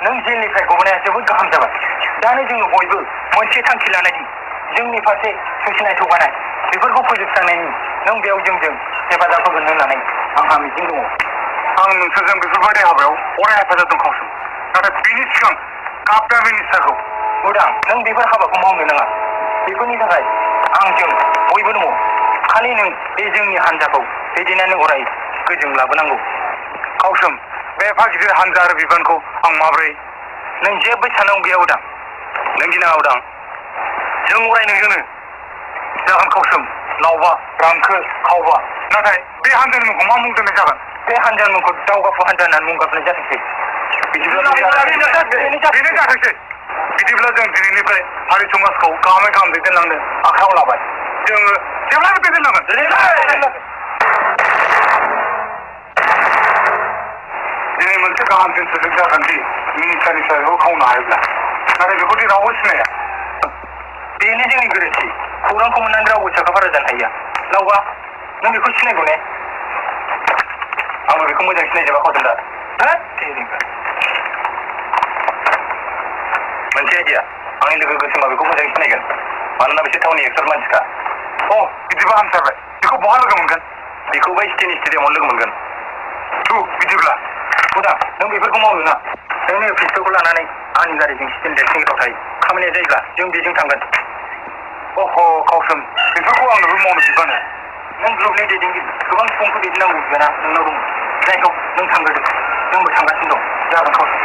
नों जेलनिफ्राय गबोनाया जोबोद गाहाम जाबाय दानो जोङो बयबो मोनसे थांखि लानायनि जोंनि फारसे सौसिनाय थगायनाय बेफोरखौ फोजोबस्रांनायनि नों बेयाव जोंजों हेफाजाब होगोन होननानै आंहा मिजिं दङ आं नोंसोरजों बेफोरबायदि हाबायाव अराय हेफाजाब दं खावसोम नाथाय बेनि सिगां काप्टा मिनिस्टारखौ उदां नों बेफोर हाबाखौ मावनो नाङा बेफोरनि थाखाय आंजों बयबो दङ खालि नों बे जोंनि हान्जाखौ दैदेननानै अराय गोजों लाबोनांगौ खावसोम बे एफा गिदिर हान्जा आरो बिबानखौ आं माबोरै नों जेबो सानांगौ गैया उदां नों गिनाङा उदां जों अराय नोंजोंनो जागोन खावसोम लावबा रांखो खावबा नाथाय बे हान्जानि मुंखौ मा मुं दोननाय जागोन बे हान्जानि मुंखौ दावगाफु हान्जा होननानै मुं गाबनाय जाथोंसै बेनो जाथोंसै बिदिब्ला जों दिनैनिफ्राय हारि समाजखौ गाहामै गाहाम दैदेनलांनो आखायाव लाबाय जोङो जेब्लाबो दैदेनलांगोन दिनै मोनसे गाहाम दिनसोजों जागोन दि मिनिस्टारनि सायाव खावनो हायोब्ला नाथाय बेखौ दि रावबो सिनाया बेनो जोंनि गोरोन्थि खौरांखौ मोननानै रावबो साखाफारा जानो हाया लावबा नों बेखौ सिनायगौ ने आंबो बेखौ मोजां सिनायजोबा खावदों मोनसे आइडिया आंनि लोगो गोसोमा बेखौ मोजाङै सिनायगोन मानोना बिसोर टाउननि एक्टर मानसिखा बिदिबा हामथारबाय बेखौ बहा लोगो मोनगोन बेखौ बै स्टेननि स्टेडियामाव लोगो मोनगोन बिदिब्ला उदां नों बेफोरखौ मावनो ना नोंनि पिस्तलखौ लानानै आंनि गारिजों स्टेन देरसिंगाव थायो खामानिया जायोब्ला जों बेजों थांगोन खावसोम बेफोरखौ आंनोबो मावनो बिबान नों ग्रुपनि दैदेनगिरि गोबां सुबुंखौ दैदेननांगौ बिबाना नोंनाव दङ जायखौ नों थांग्रोदो जोंबो थांगासिनो दं जागोन खावसोम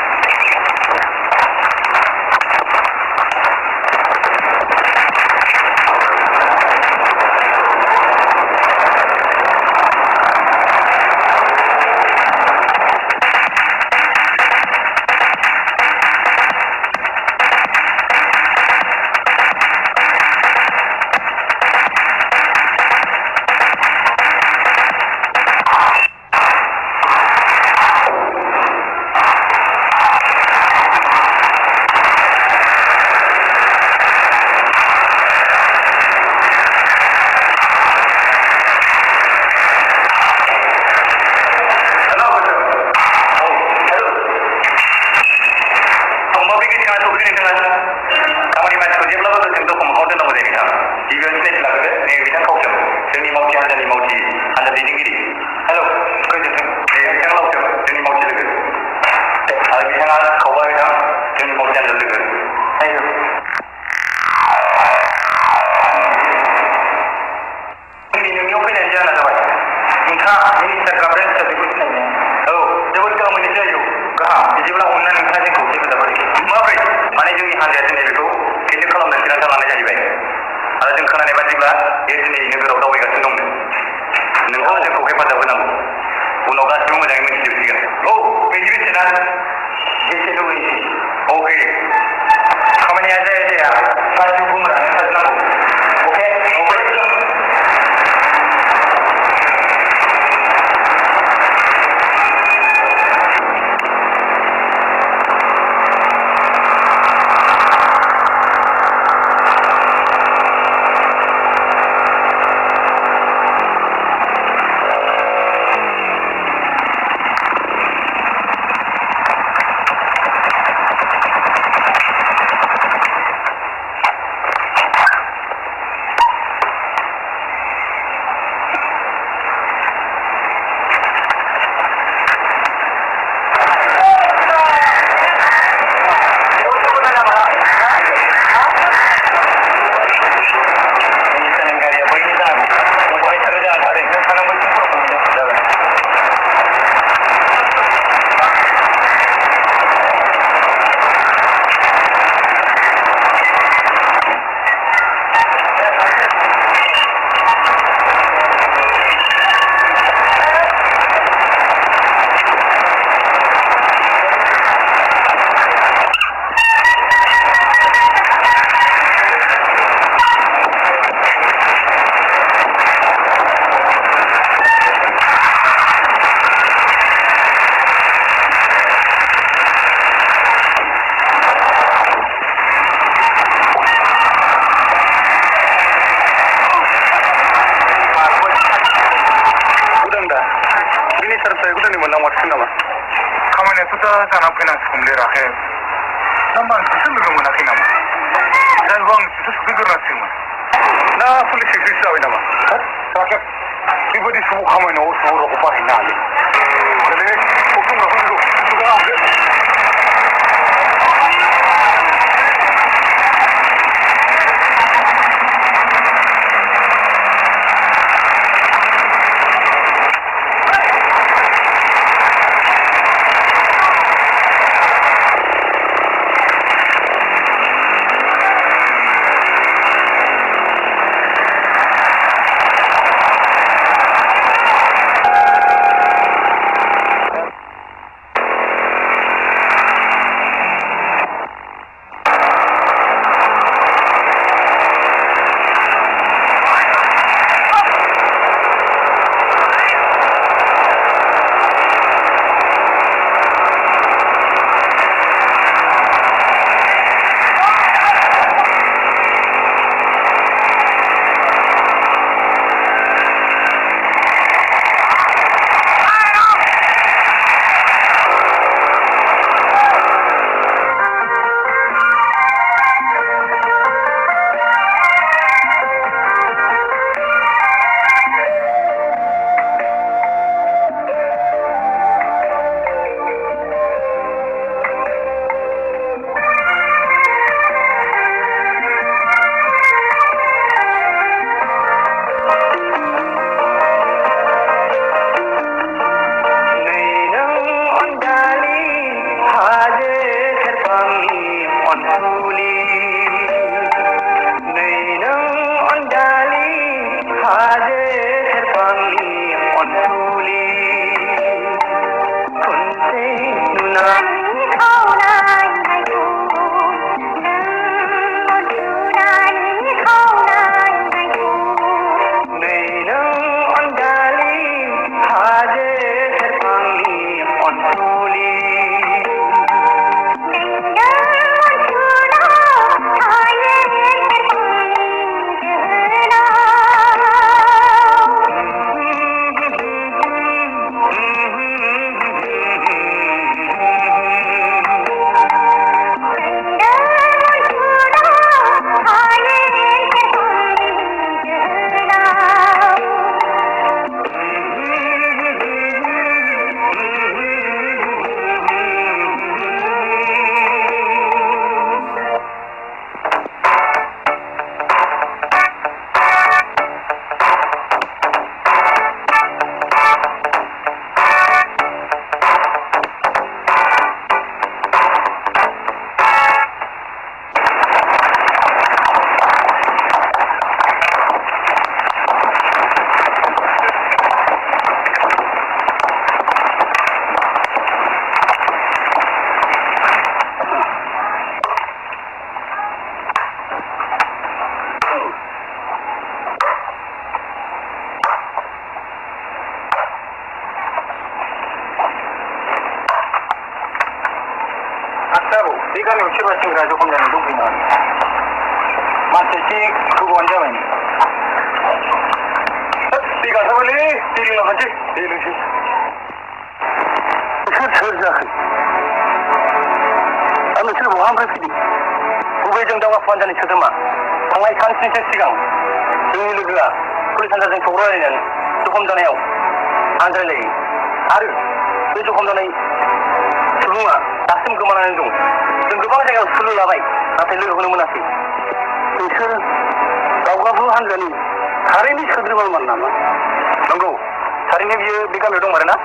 खामानियाथ' दा जाना फैनांसिगौमोनलै राखेब naman susunod mo na kinama. Dan wang susunod na singman. Na pulis sisawin naman. Bakit? Iba di subukan mo na usuro ko pa hinali. Dali, huwag na hulo. Ikan yang coba sih raja pun jangan lupa ini. Masih sih kubuan jaman. Tiga sebeli, tiga macam tiga sih. Sudah. Anu sih bukan berarti. Kubuan jeng dapat panjang itu cuma. Tangai kantin sesigang. Ini juga. Kulit anda jeng coba ini. Cukup dah ni. Anda lagi. Aduh. Ini cukup dah ni. Semua. Asim kemana itu? Dan goबां जायगायाव सुलु लाबाय नाथाय लोगोखौनो मोनाखै नोंसोर दावगाफु हानजानि थारैनो सोद्रोमामोन नामा नंगौ थारैनो बियो बे गामियाव दं आरोना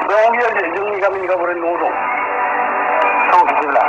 दं बियो जोंनि गामिनि गावबुरानि न'आव दं औ बिदिब्ला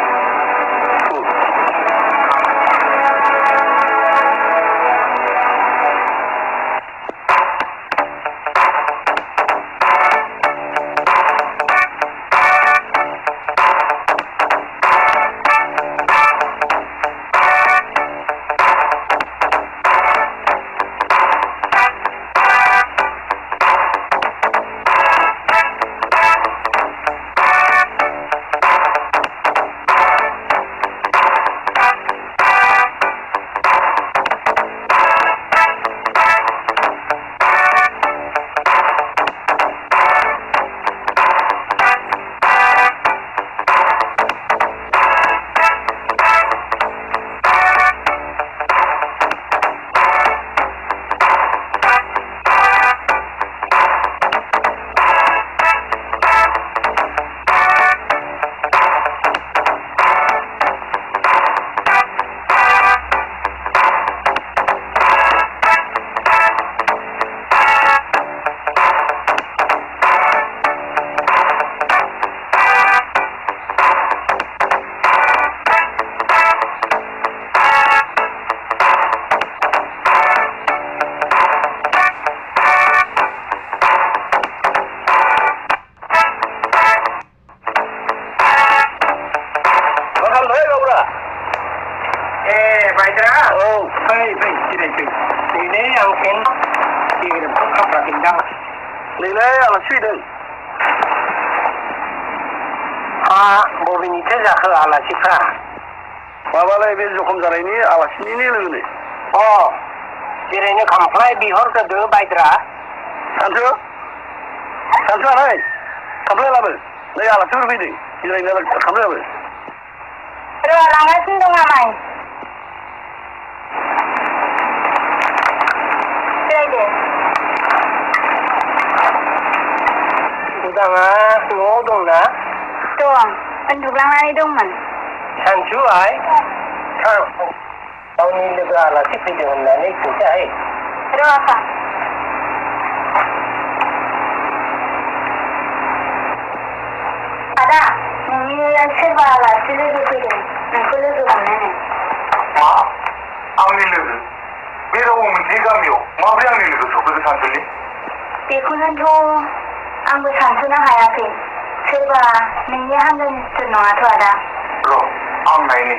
बै जिरायथों नैलै आं फेन गेग्रेबखौ खाफ्राखैदां नैलाय आलासि फैदों बबेनिथो जाखो आलासिफ्रा माबालाय बे जखम जानायनि आलासिनिनो लोगोनो जिरायनो खामफ्लाय बिहरग्रोदो बायद्रा सानसु आनै खामफ्लाय लाबो नै आलासिफोर फैदों जिरायनो खामफ्लाय लाबो र' लांगासिनो दं आमाय जिरायदो उदाङा न'आव दंना दं उन्दुग्लांनानै दंमोन सानसु आइ गावनि लोगो आलासि फैदों होननानै खोन्थाहाय र' आफा आदा नोंनि सोरबा आलासि लोगो फैदों नोंखौ लोगो हमनानै मा आंनि लोगो बे रावबो मोनसे गामियाव माबोरै आंनि लोगो सफैगोन सानसुलि बेखौनोथ' आंबो सानस'नो हायाखै सोरबा नोंनि हान्जानि सुथुर नङाथ' आदा र' आं नायनि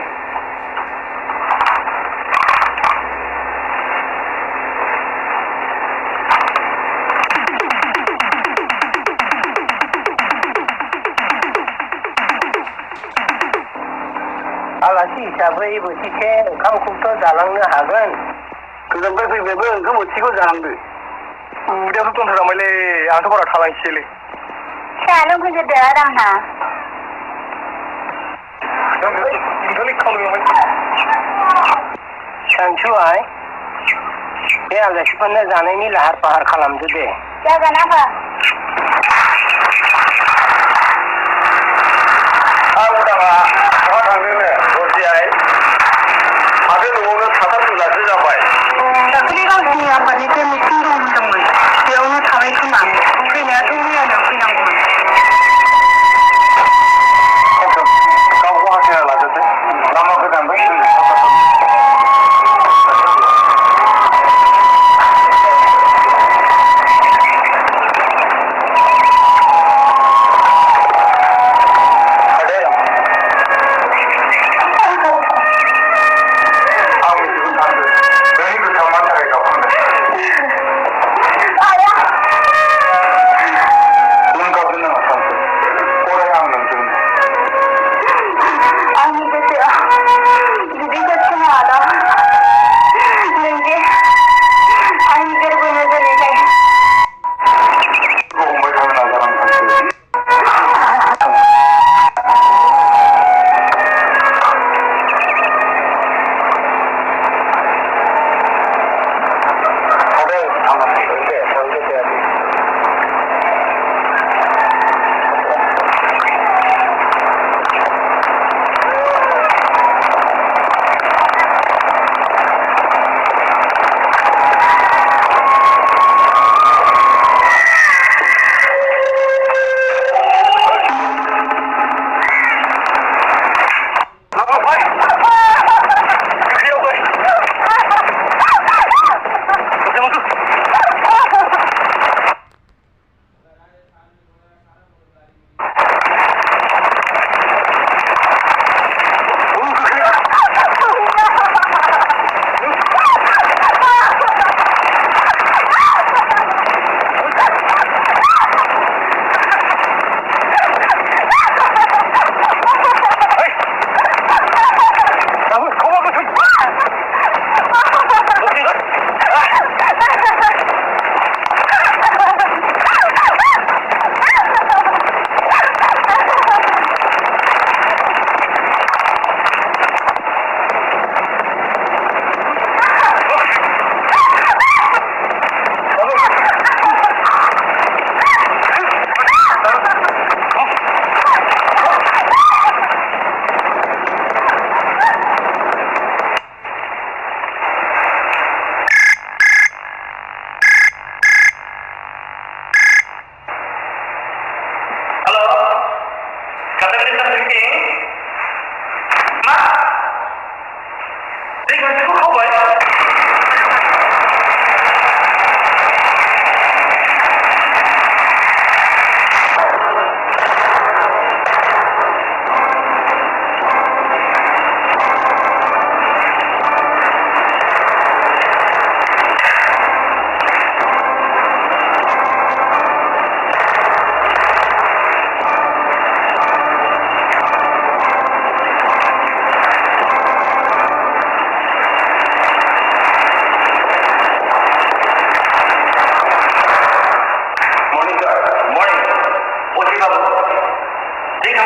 आलासि हिसाबै बोथिसे ओंखामखौथ' जालांनो हागोन गोजाननिफ्राय फैबायबो ओंखाम बोथिखौ जानांदो उदैयावथ' दनथारबायलै आंथ' बारा थालांसैलै साहा लोंफैग्रोदो आदा आंना सानसु आइ बे आलासिफोरनो जानायनि लाहार फाहार खालामदो दे जागोन आफा आं उदाङा बहा थांदोंनो रजियाय माथो न'आवनो थाथारफुजासो जाबाय दाखालि गावसिनि आफादनिफ्राय मिटिं दं होनदोंमोन बेयावनो थाबाय खोमा फैनायाथ' मैयानो फैनांगौमोन गावखौ हाथिना लाजोबदो लामा गोजानबो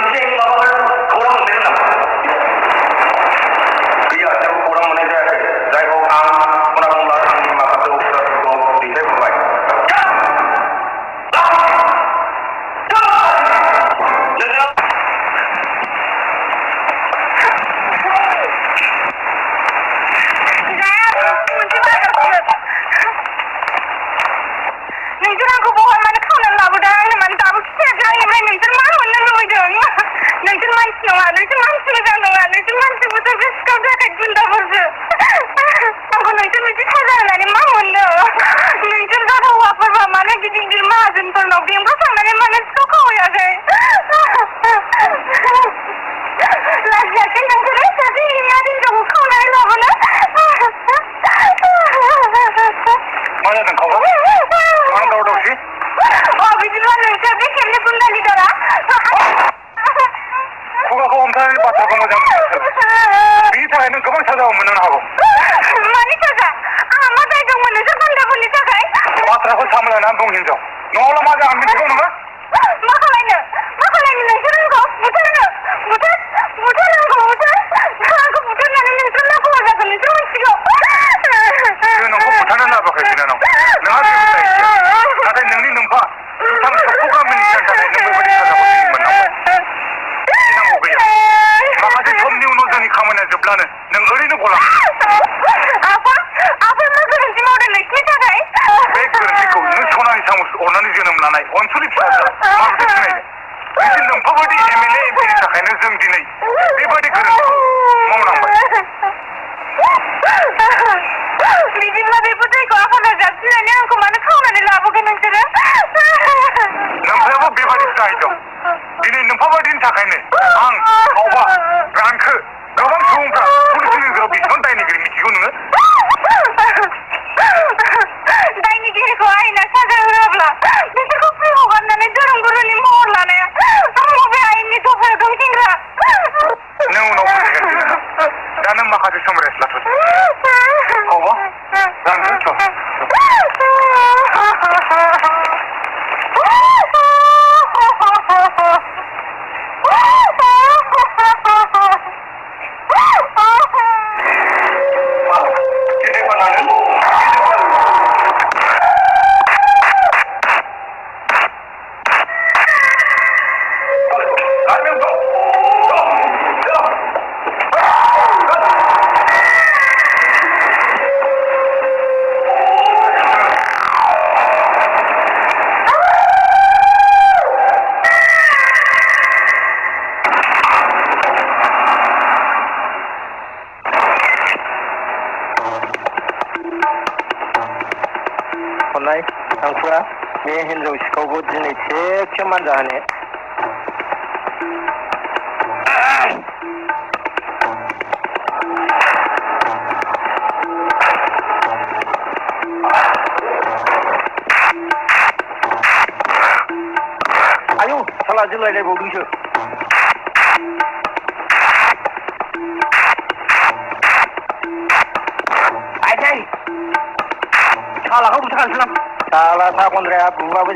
전쟁 마법을 고랑 내린다. 그야 제국 고랑 문에 대해 자이고 강 문화공라 상님 마법도 없어도 우리 대부가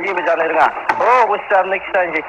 जेबो जानो रोङा अबस्थायानो खिथानोसै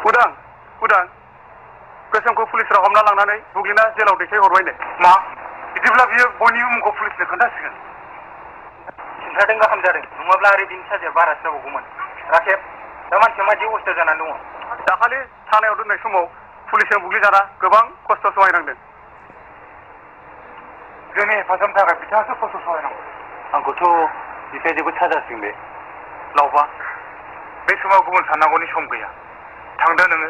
उदां गोसोमखौ पुलिसरा हमना लांनानै बुग्लिना जेलाव दैथायहरबायनो मा बिदिब्ला बियो बयनिबो मुंखौ पुलिसनो खोन्थासिगोन खिन्थादों गाहाम जादों नङाब्ला आरो बिनि साजाया बारासो जाबावगौमोन राखेब दा मानसिया मादि अबस्था जानानै दङ दाखालि थानायाव दोननाय समाव पुलिसजों बुग्लिजाना गोबां खस्थ' सहायनांदों जोंनि हेफाजाबनि थाखाय बिथाङासो खस्थ' सहायनांगौ आंखौथ' बिफाया जोबोद साजासिगोन बे लावबा बे समाव गुबुन साननांगौनि सम गैया थांदो नोङो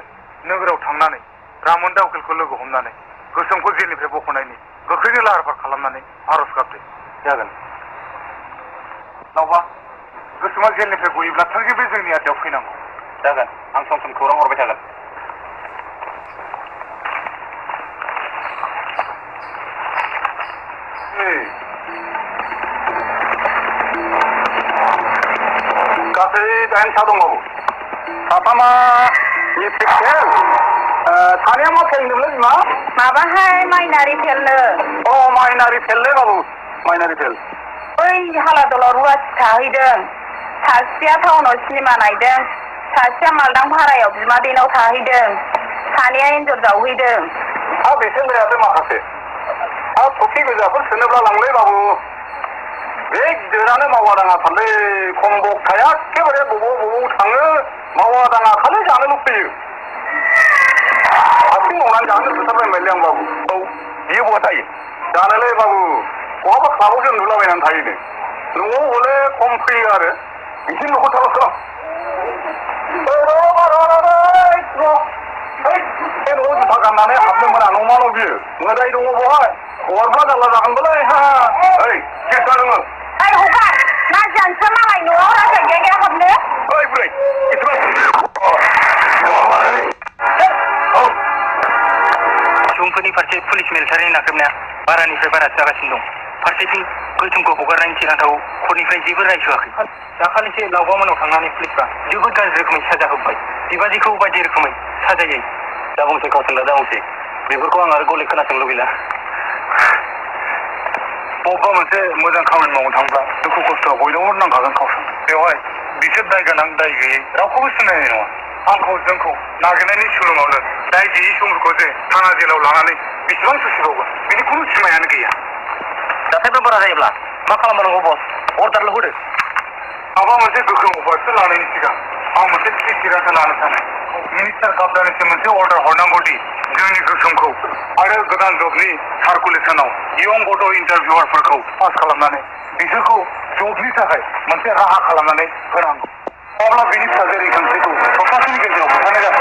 नोगोराव थांनानै रामन दावखेलखौ लोगो हमनानै गोसोमखौ जेलनिफ्राय बख'नायनि गोख्रैनो लाहार फाहार खालामनानै आर'ज गाबदो जागोन लावबा गोसोमा जेलनिफ्राय गयोब्ला थोंजोङै जोंनि आदायाव फैनांगौ जागोन आं सम सम खौरां हरबाय थागोन गासै 8 सा दंबावो साथामा फेल सानैया मा फेलनोलै बिमा माबाहाय माइनारि फेलनो माइनारि फेललै बाबु माइनारि फेल बै हालादलाव रुवाथि थाहैदों सासेया टाउनाव सिनेमा नायदों सासेया मालदां भारायाव बिमादैनाव थाहैदों सानैया एन्जर जावहैदों बेसेन जायाखै माखासे कफि गोजाफोर सोनोब्ला लांलै बाबु बे गिदिरानो मावा दाङा थारलै खम्बक थाया एखेबारे बबाव थाङो मावा दाङा खालि जानो लुबैयो हारसिं मावनानै जानो खोथाबायमोनलै आं बाबु बियो बहा थायो जानोलै बाबु बहाबा क्लाबावसो उन्दुलाबायनानै थायोनो न'आव हले खम फैयो आरो बिदि न'खौ थाबाय बे न'आव जुथा गाननानै हाबनो मोना न'मा न' बियो मोदाय दङ बहाय हौवाफ्रा जारला जागोनबोलै केसा नोङो हगार मा जानोसो मालाय न'आव राजा गेगे हाबनो बुरै सुबुंफोरनि फारसे पुलिस मिलिटारिनि नाख्रेबनाया बारानिफ्राय बारासो जागासिनो दं फारसेथिं गोथुमखौ हगारनायनि सिगांथाव कर्टनिफ्राय जेबो रायसोआखै दाखालिसो लावबामोनाव थांनानै पुलिसफ्रा जोबोद गाज्रि रोखोमै साजा होबाय बिबादिखौ बायदि रोखोमै साजायै दाबुंसै खावसंला दाबुंसै बेफोरखौ आं आरो गले खोनासंनो लुबैला बबेबा मोनसे मोजां खामानि मावनो थांब्ला दुखु खस्थ'आ बयनावबो नांखागोन खावसन बेवहाय बिसोर दाय गोनां दाय गैयै रावखौबो सिनायनाय नङा आंखौ जोंखौ नागिरनायनि सुलुङावनो दाय गैयै समफोरखौ जे थाना जेलाव लानानै बेसेबां सुसिबावगोन बेनि खुनु सिमायानो गैया जाथायफ्रा बारा जायोब्ला मा खालामनांगौ बस अर्डारल' होदो माबा मोनसे गोख्रों उपायसो लानायनि सिगां आं मोनसे थि थिरांथा लानो सानो मिनिस्टार काप्ताननिसिम मोनसे अर्डार हरनांगौदि जोंनि गोसोमखौ आरो गोदान जबनि सार्कुलेसनाव इयं गथ' इन्टारभिउआरफोरखौ पास खालामनानै बिसोरखौ जबनि थाखाय मोनसे राहा खालामनानै होनांगौ अब्ला बेनि फिसाजो रैखांथिखौ सप्तासेनि गेजेराव बुथारनाय जागोन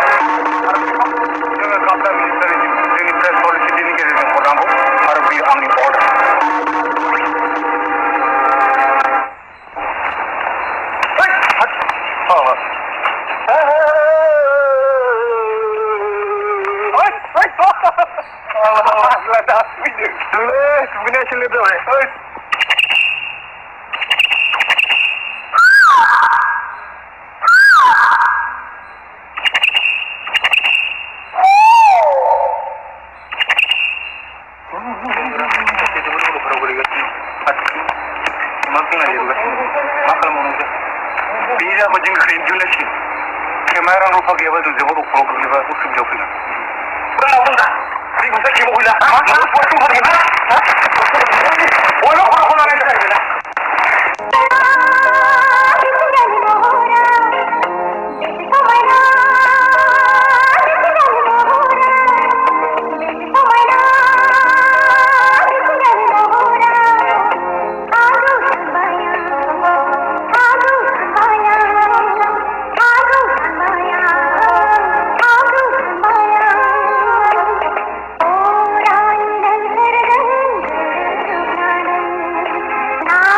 जोङो काप्तान मिनिस्टारनिसिम जोंनि प्रेस पलिसिटिनि गेजेरजों हरनांगौ आरो बेयो आंनि order Sebenarnya lebih baik. Bisa bajing keren juga sih. Kamera rupa gaya baju jauh rupa gaya baju sudah punya. Pernah. Ini bisa kibo gila. Waktu bagaimana? Walau orang lain tak gila. ना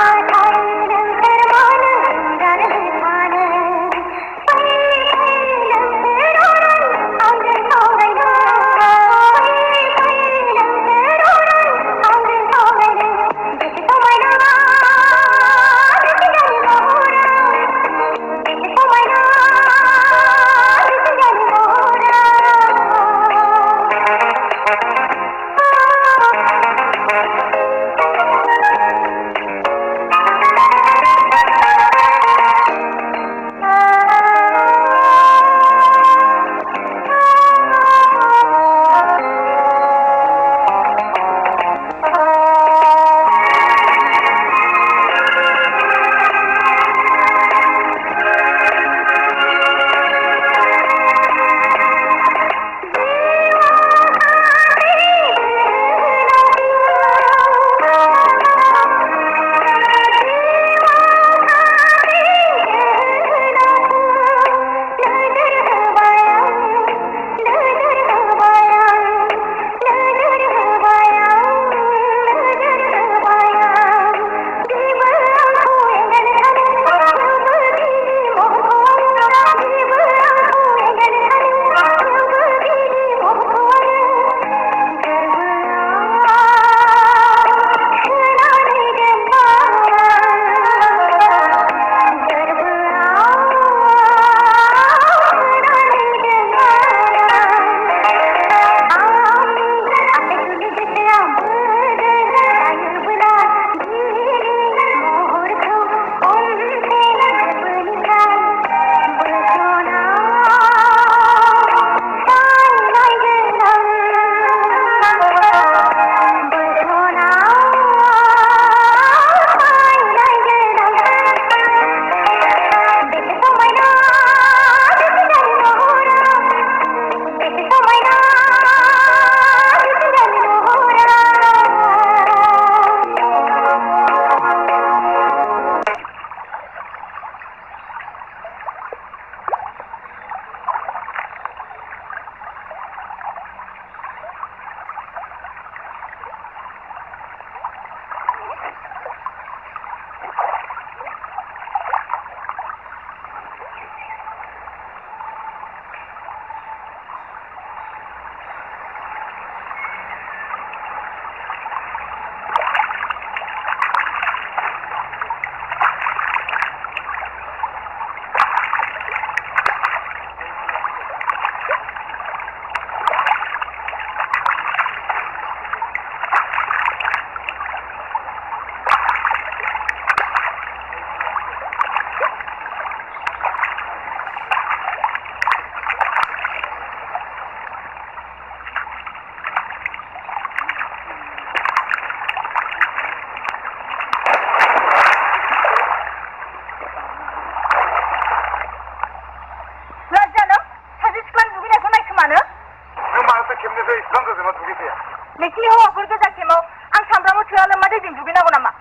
इसेबां गोजानाव दुगैफैया नोंसिनि हौवाफोर गोजा खेमाव आं सामफ्रामबो थोआ लोमा दैजों दुगैनांगौ नामा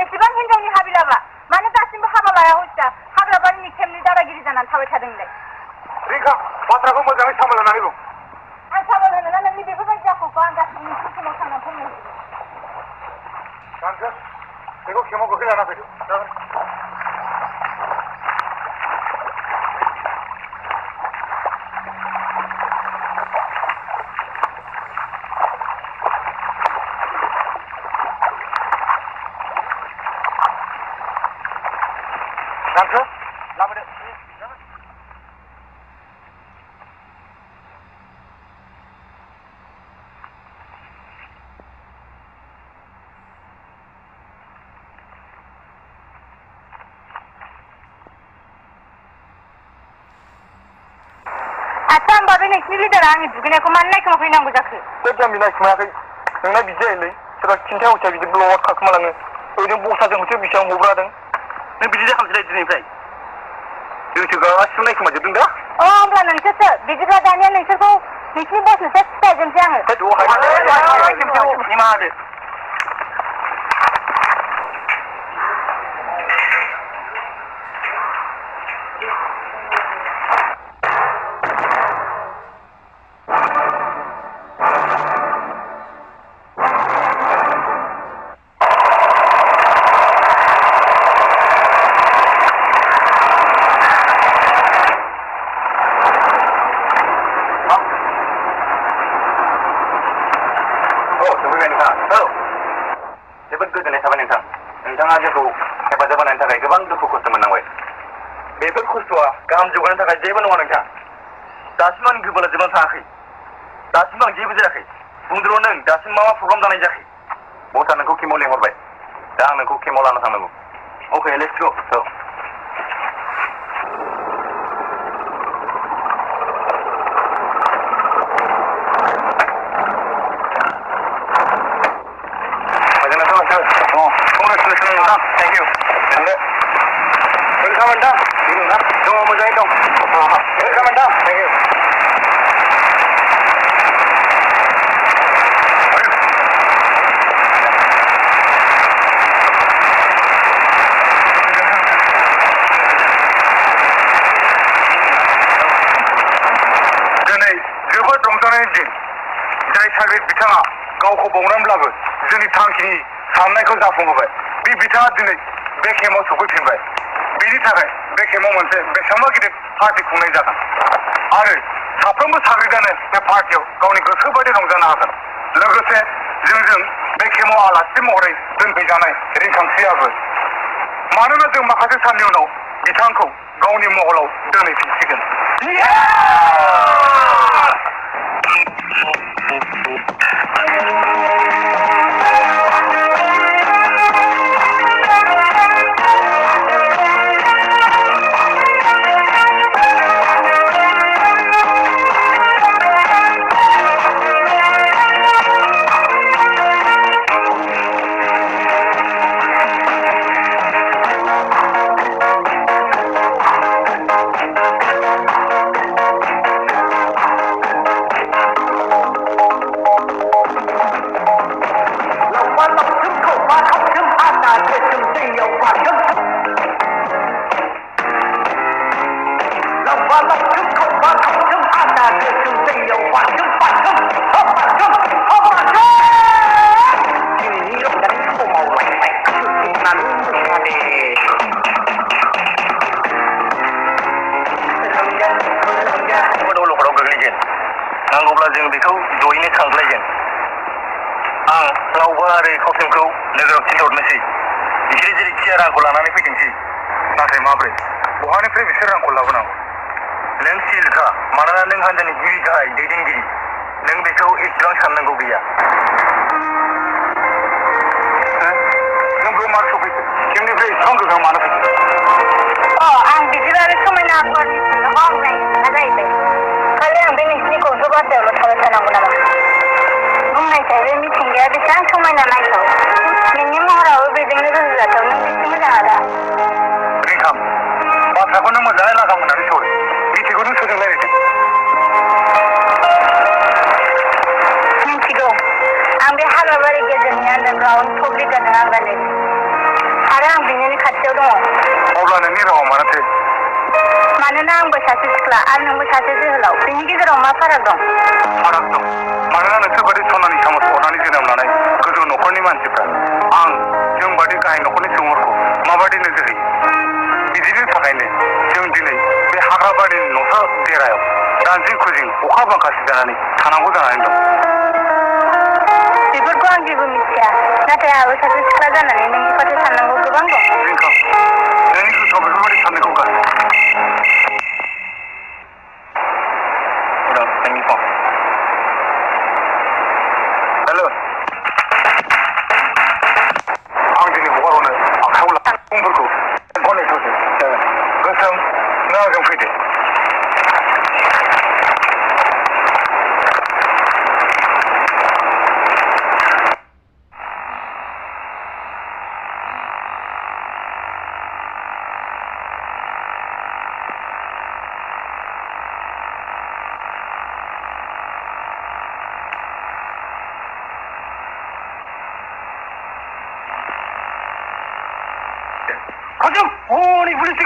एसेबां हिनजावनि हाबिलाबा मानो दासिमबो हाबा लाया हसिया हाग्राबारिनि खेमनि दादागिरि जानानै थाबाय थादोंलाय रिंखा बाथ्राखौ मोजाङै सामलायनानै बुं आं सामोल होनोना नोंनि बेफोरबायदि आखुखौ आं गासिबो नोंसिनि खेमाव थांनानै फोरमायहैगोन सानसो बेखौ खेमाव गोखै लाना फैदो जागोन सानसो लाबोदो आच्छा होमबा बे नोंसिनि लिडारा आंनि दुगैनायखौ मानो नायखोमाफैनांगौ जाखो बे जाम्बि नायखोमायाखै नोंना बिदि जायोलै सोरबा खिन्था हथिया बिदि ब्ल'आव खाखोमालाङो ओरैनो बसाजों हथिया बेसेबां हब्रादों नों बिदि जाखानोसैलाय दिनैनिफ्राय जोंसो गासिबो नायखोमाजोबदों दा होमब्ला नोंसोरसो बिदिब्ला दानिया नोंसोरखौ नोंसिनि बसनोसो सिथायजोबसै आङो निमाहा होदो जोबोद गोजोननाय थाबाय नोंथाङा जोंखौ हेफाजाब होनायनि थाखाय गोबां दुखु खस्थ' मोननांबाय बेफोर खस्थ'आ गाहाम जौगानायनि थाखाय जेबो नङा नोंथां दासिम आं गोबोला जोबनानै थाङाखै दासिम आं जेबो जायाखै बुंदोल' नों दासिम मा प्रग्राम जानाय जायाखै बसआ नोंखौ केमआव लेंहरबाय दा आं नोंखौ केमआव लाना थांनांगौ अके let's go Thank you. Welcome, madam. Dong, mozaik dong. Welcome, madam. Thank you. दिनै जोबोद रंजानायनि दिन जाय सागिद बिथाङा गावखौ बावनानैब्लाबो जोंनि थांखिनि साननायखौ जाफुंहोबाय बे बिथाङा दिनै बे केमाव सफैफिनबाय बेनि थाखाय बे केमाव मोनसे बेसेबांबा गिदिर पार्टि खुंनाय जागोन आरो साफ्रोमबो साग्रिदानो बे पार्टियाव गावनि गोसो बायदि रंजानो हागोन लोगोसे जोंजों बे केमाव आलासि महरै दोनफैजानाय रिंखांस्रियाबो मानोना जों माखासे साननि उनाव बिथांखौ गावनि महलाव दोनहैफिनसिगोन नांगौब्ला जों बेखौ जयैनो खांज्लायगोन आं रावबो आरो खावसेमखौ नोगोराव थिनहरनोसै बिसोर जेरैखिया रांखौ लानानै फैथोंसै नाथाय माब्रै बहानिफ्राय बिसोर रांखौ लाबोनांगौ नों सिलखा मानोना नों हान्जानि गिबि गाहाय दैदेनगिरि नों बेखौ एसेबां साननांगौ गैया नों बे मार सफैखो जोंनिफ्राय एसेबां गोजान मानो फैखो आं बिदिबा बे समायना आखरनि सिङाव आंनाय जाहैबाय खालि आं बे नोंसिनि गंसे बाथ्रायावल' थाबाय थानांगौ नामा बुंनायसाय बे मिथिंगाया बेसेबां समायना नायथाव नोंनि महराबो बेजोंनो रुजुजाथाव नों बेसे मोजां आदा रिंखाम बाथ्राखौनो मोजाङै लागाम होननानै सावराय मिथिखौ नों सोरजों रायज्लायदों जादों आं रायलायनो आरो आं बिनिनो खाथियाव दङ अब्ला नोंनि रावा मानोथो मानोना आंबो सासे सिख्ला आरो नोंबो सासे जोहोलाव बेनि गेजेराव मा फाराग दं फाराग दं मानोना नोंसोर बादि सनानि सामस हरनानै जोनोम लानाय गोजौ न'खरनि मानसिफ्रा आं जों बादि गाहाय न'खरनि सुबुंफोरखौ माबादि नोजोर होयो बिदिनि थाखायनो जों दिनै बे हाग्राबारिनि न'सा देरायाव दानजिं खुजिं अखा बांखा सिजानानै थानांगौ जानानै दं बेफोरखौ आं जेबो मिथिया नाथाय आंहाबो सासे सिख्ला जानानै नोंनि फारसे साननांगौ गोबां दं रिंखां नोंनि गोसोआव बेफोरबायदि साननायखौ गार नोंनि फन हेल' आं दिनै हगारहरनो आखायाव सुबुंफोरखौ गनायथ'दो गोसोम नों आंजों फैदो 가정! 오, 이 पुलिस!